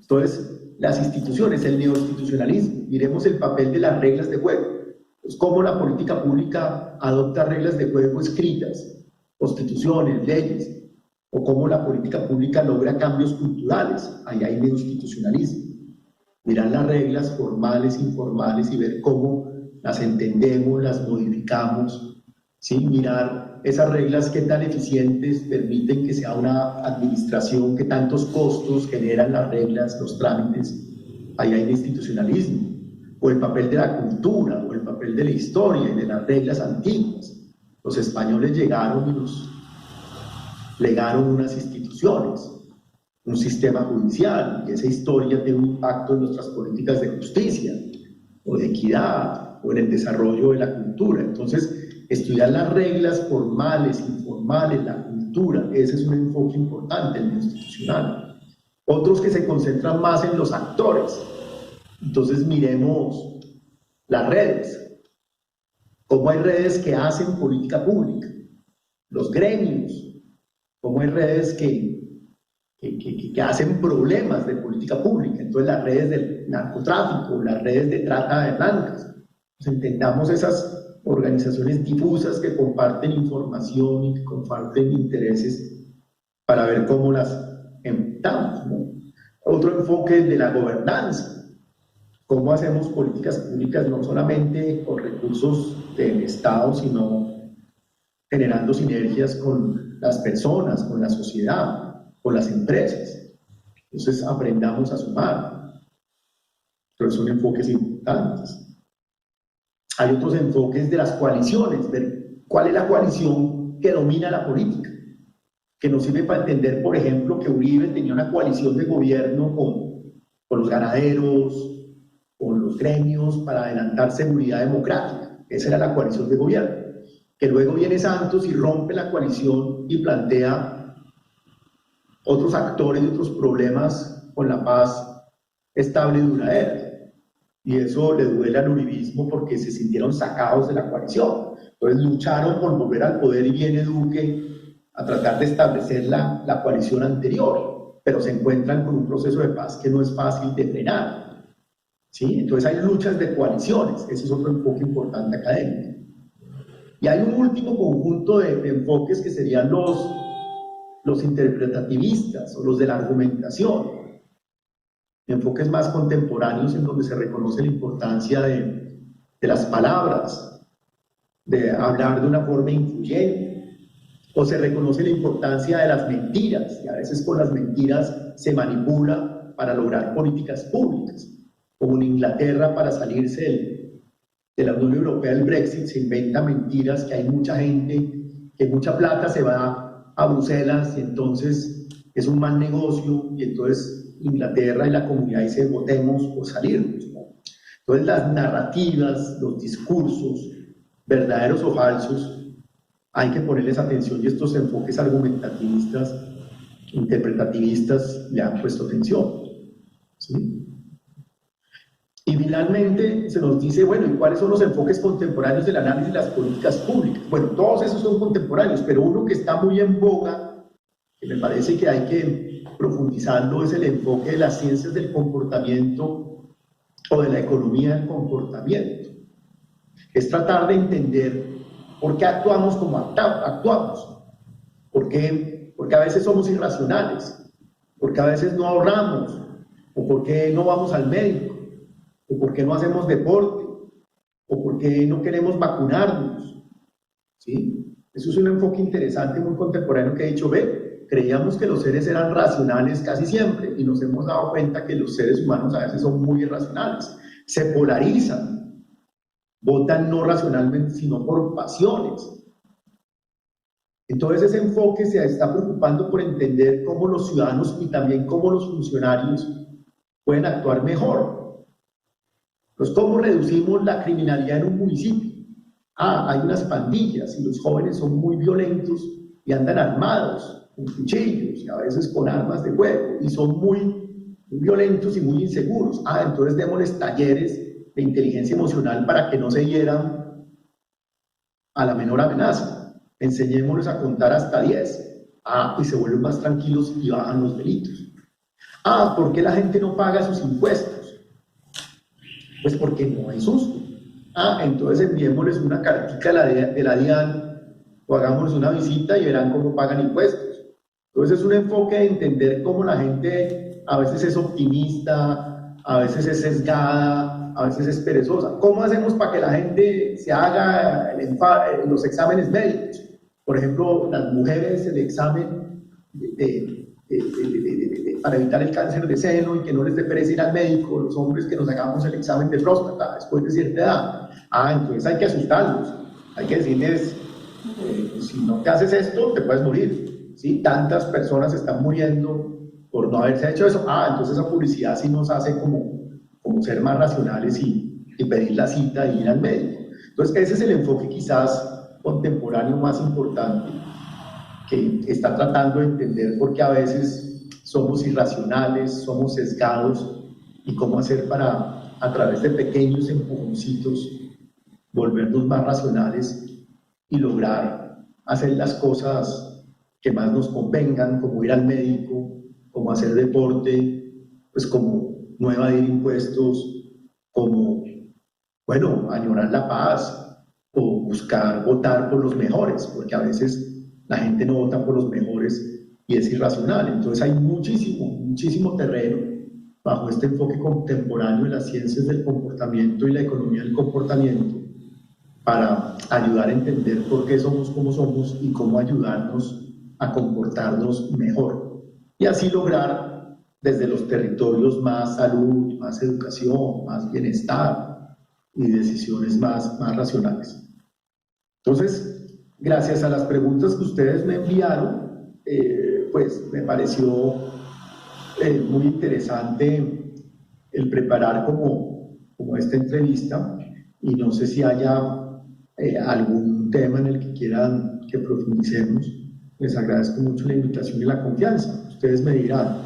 Entonces, las instituciones, el neoinstitucionalismo, miremos el papel de las reglas de juego. Pues cómo la política pública adopta reglas de juego escritas, constituciones, leyes, o cómo la política pública logra cambios culturales. Ahí hay neoinstitucionalismo. Mirar las reglas formales, informales y ver cómo las entendemos, las modificamos, ¿sí? Mirar esas reglas qué tan eficientes permiten que sea una administración, qué tantos costos generan las reglas, los trámites. Ahí hay institucionalismo. O el papel de la cultura, o el papel de la historia y de las reglas antiguas. Los españoles llegaron y nos legaron unas instituciones, un sistema judicial, y esa historia tiene un impacto en nuestras políticas de justicia, o de equidad, o en el desarrollo de la cultura. Entonces, estudiar las reglas formales, informales, la cultura, ese es un enfoque importante en lo institucional. Otros que se concentran más en los actores. Entonces miremos las redes, cómo hay redes que hacen política pública, los gremios, cómo hay redes que hacen problemas de política pública, entonces las redes del narcotráfico, las redes de trata de blancas. Pues entendamos esas organizaciones difusas que comparten información y que comparten intereses para ver cómo las enfrentamos, ¿no? Otro enfoque es de la gobernanza. ¿Cómo hacemos políticas públicas no solamente con recursos del Estado, sino generando sinergias con las personas, con la sociedad, con las empresas? Entonces aprendamos a sumar. Pero son enfoques importantes. Hay otros enfoques de las coaliciones, ver cuál es la coalición que domina la política, que nos sirve para entender, por ejemplo, que Uribe tenía una coalición de gobierno con los ganaderos, con los gremios para adelantar seguridad democrática. Esa era la coalición de gobierno. Que luego viene Santos y rompe la coalición y plantea otros actores y otros problemas con la paz estable y duradera. Y eso le duele al uribismo porque se sintieron sacados de la coalición. Entonces lucharon por volver al poder y viene Duque a tratar de establecer la coalición anterior, pero se encuentran con un proceso de paz que no es fácil de frenar. ¿Sí? Entonces hay luchas de coaliciones, ese es otro enfoque importante académico. Y hay un último conjunto de enfoques que serían los interpretativistas o los de la argumentación, enfoques más contemporáneos en donde se reconoce la importancia de las palabras, de hablar de una forma influyente, o se reconoce la importancia de las mentiras, y a veces con las mentiras se manipula para lograr políticas públicas. Como en Inglaterra, para salirse de la Unión Europea, el Brexit, se inventa mentiras, que hay mucha gente, que mucha plata se va a Bruselas y entonces es un mal negocio y entonces Inglaterra y la comunidad dice votemos por salirnos, ¿no? Entonces las narrativas, los discursos, verdaderos o falsos, hay que ponerles atención y estos enfoques argumentativistas, interpretativistas le han puesto atención, ¿sí? Y finalmente se nos dice, bueno, ¿y cuáles son los enfoques contemporáneos del análisis de las políticas públicas? Bueno, todos esos son contemporáneos, pero uno que está muy en boga, que me parece que hay que profundizarlo, es el enfoque de las ciencias del comportamiento o de la economía del comportamiento. Es tratar de entender por qué actuamos como actuamos, porque a veces somos irracionales, porque a veces no ahorramos, o porque no vamos al médico, o por qué no hacemos deporte, o por qué no queremos vacunarnos, ¿sí? Eso es un enfoque interesante, muy contemporáneo, que he dicho, ve, creíamos que los seres eran racionales casi siempre, y nos hemos dado cuenta que los seres humanos a veces son muy irracionales, se polarizan, votan no racionalmente, sino por pasiones. Entonces ese enfoque se está preocupando por entender cómo los ciudadanos y también cómo los funcionarios pueden actuar mejor. Pues, ¿cómo reducimos la criminalidad en un municipio? Hay unas pandillas y los jóvenes son muy violentos y andan armados, con cuchillos y a veces con armas de fuego y son muy violentos y muy inseguros. Entonces démosles talleres de inteligencia emocional para que no se hieran a la menor amenaza. Enseñémosles a contar hasta 10. Y se vuelven más tranquilos y bajan los delitos. ¿Por qué la gente no paga sus impuestos? Pues porque no es justo. Entonces enviémosles una cartita de la DIAN o hagámosles una visita y verán cómo pagan impuestos. Entonces es un enfoque de entender cómo la gente a veces es optimista, a veces es sesgada, a veces es perezosa. ¿Cómo hacemos para que la gente se haga los exámenes médicos? Por ejemplo, las mujeres, el examen para evitar el cáncer de seno y que no les dé pereza ir al médico, los hombres que nos hagamos el examen de próstata después de cierta edad. Entonces hay que asustarlos, hay que decirles, si no te haces esto, te puedes morir, ¿sí? Tantas personas están muriendo por no haberse hecho eso. Entonces esa publicidad sí nos hace como ser más racionales y pedir la cita e ir al médico. Entonces ese es el enfoque quizás contemporáneo más importante, que está tratando de entender por qué a veces somos irracionales, somos sesgados, y cómo hacer para, a través de pequeños empujoncitos, volvernos más racionales y lograr hacer las cosas que más nos convengan, como ir al médico, como hacer deporte, pues como no evadir impuestos, como, bueno, añorar la paz, o buscar votar por los mejores, porque a veces la gente no vota por los mejores y es irracional. Entonces hay muchísimo terreno bajo este enfoque contemporáneo de las ciencias del comportamiento y la economía del comportamiento para ayudar a entender por qué somos como somos y cómo ayudarnos a comportarnos mejor. Y así lograr desde los territorios más salud, más educación, más bienestar y decisiones más racionales. Entonces, gracias a las preguntas que ustedes me enviaron, pues me pareció muy interesante el preparar como esta entrevista, y no sé si haya algún tema en el que quieran que profundicemos. Les agradezco mucho la invitación y la confianza. Ustedes me dirán.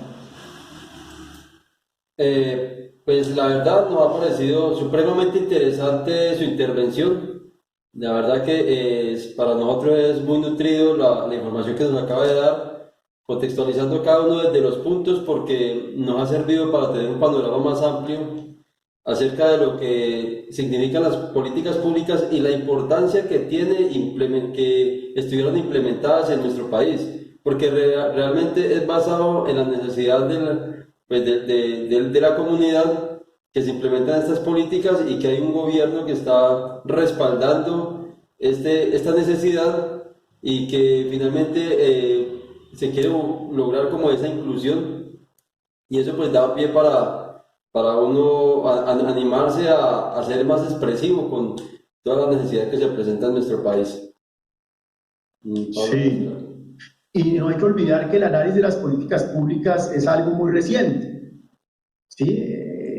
Pues la verdad nos ha parecido supremamente interesante su intervención. La verdad que para nosotros es muy nutrido la información que nos acaba de dar, contextualizando cada uno de los puntos, porque nos ha servido para tener un panorama más amplio acerca de lo que significan las políticas públicas y la importancia que tiene que estuvieran implementadas en nuestro país, porque realmente es basado en la necesidad de la comunidad que se implementan estas políticas, y que hay un gobierno que está respaldando esta necesidad, y que finalmente se quiere lograr como esa inclusión, y eso pues da pie para uno animarse a ser más expresivo con todas las necesidades que se presentan en nuestro país. Sí. Y no hay que olvidar que el análisis de las políticas públicas es algo muy reciente, ¿sí?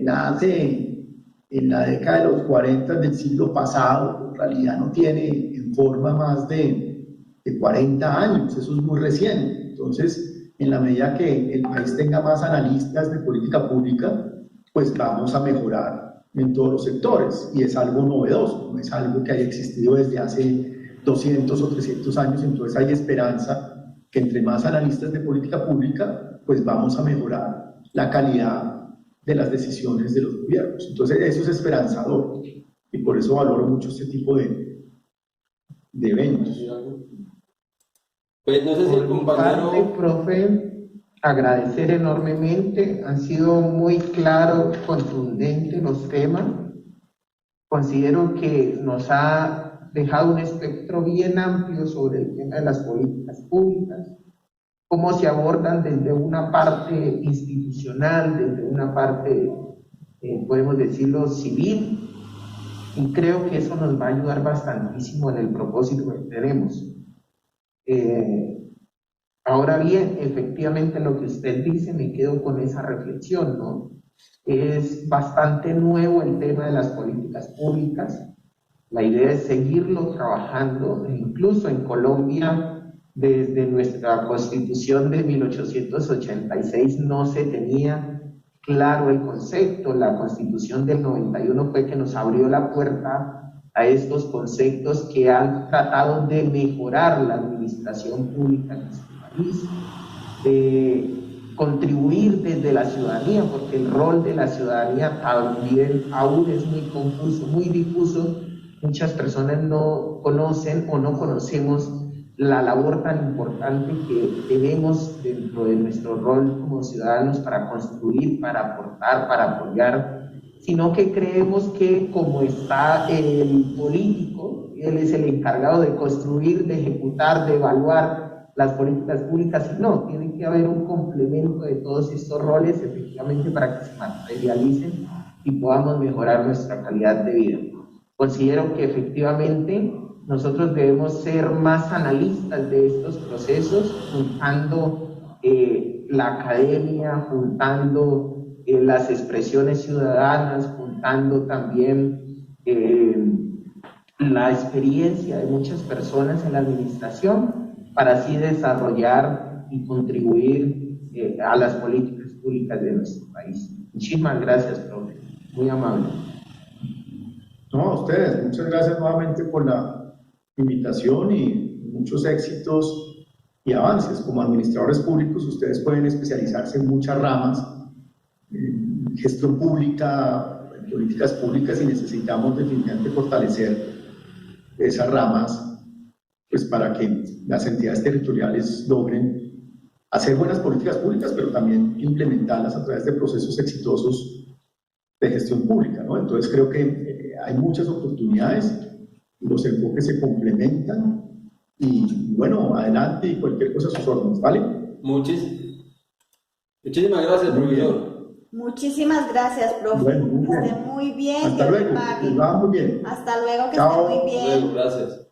Nace en la década de los 40 del siglo pasado, en realidad no tiene en forma más de de 40 años, eso es muy reciente. Entonces, en la medida que el país tenga más analistas de política pública, pues vamos a mejorar en todos los sectores, y es algo novedoso, no es algo que haya existido desde hace 200 o 300 años, entonces hay esperanza que entre más analistas de política pública, pues vamos a mejorar la calidad de las decisiones de los gobiernos. Entonces eso es esperanzador, y por eso valoro mucho este tipo de eventos. Pues no sé si el Por mi parte, compañero... profe, agradecer enormemente, han sido muy claros, contundentes los temas. Considero que nos ha dejado un espectro bien amplio sobre el tema de las políticas públicas, cómo se abordan desde una parte institucional, desde una parte, podemos decirlo, civil, y creo que eso nos va a ayudar bastantísimo en el propósito que tenemos. Ahora bien, efectivamente lo que usted dice, me quedo con esa reflexión, ¿no? Es bastante nuevo el tema de las políticas públicas. La idea es seguirlo trabajando, e incluso en Colombia, desde nuestra Constitución de 1886 no se tenía claro el concepto. La Constitución del 91 fue que nos abrió la puerta a estos conceptos que han tratado de mejorar la administración pública en nuestro país, de contribuir desde la ciudadanía, porque el rol de la ciudadanía también aún es muy confuso, muy difuso. Muchas personas no conocen o no conocemos la labor tan importante que tenemos dentro de nuestro rol como ciudadanos para construir, para aportar, para apoyar, sino que creemos que como está el político, él es el encargado de construir, de ejecutar, de evaluar las políticas públicas, y no, tiene que haber un complemento de todos estos roles efectivamente para que se materialicen y podamos mejorar nuestra calidad de vida. Considero que efectivamente nosotros debemos ser más analistas de estos procesos, juntando la academia, juntando las expresiones ciudadanas, juntando también la experiencia de muchas personas en la administración, para así desarrollar y contribuir a las políticas públicas de nuestro país. Muchísimas gracias, profe. Muy amable. No, a ustedes, muchas gracias nuevamente por la invitación y muchos éxitos y avances. Como administradores públicos, ustedes pueden especializarse en muchas ramas, en gestión pública, en políticas públicas, y necesitamos definitivamente fortalecer esas ramas, pues para que las entidades territoriales logren hacer buenas políticas públicas, pero también implementarlas a través de procesos exitosos de gestión pública, ¿no? Entonces creo que hay muchas oportunidades, los enfoques se complementan, y bueno, adelante, y cualquier cosa a sus órdenes, ¿vale? Muchísimas gracias, profesor. Muchísimas gracias, profe. Bueno, muy Que bien. esté muy bien. Hasta que luego, te paguen. que va muy bien. Hasta luego, que Chao. esté muy bien. Gracias.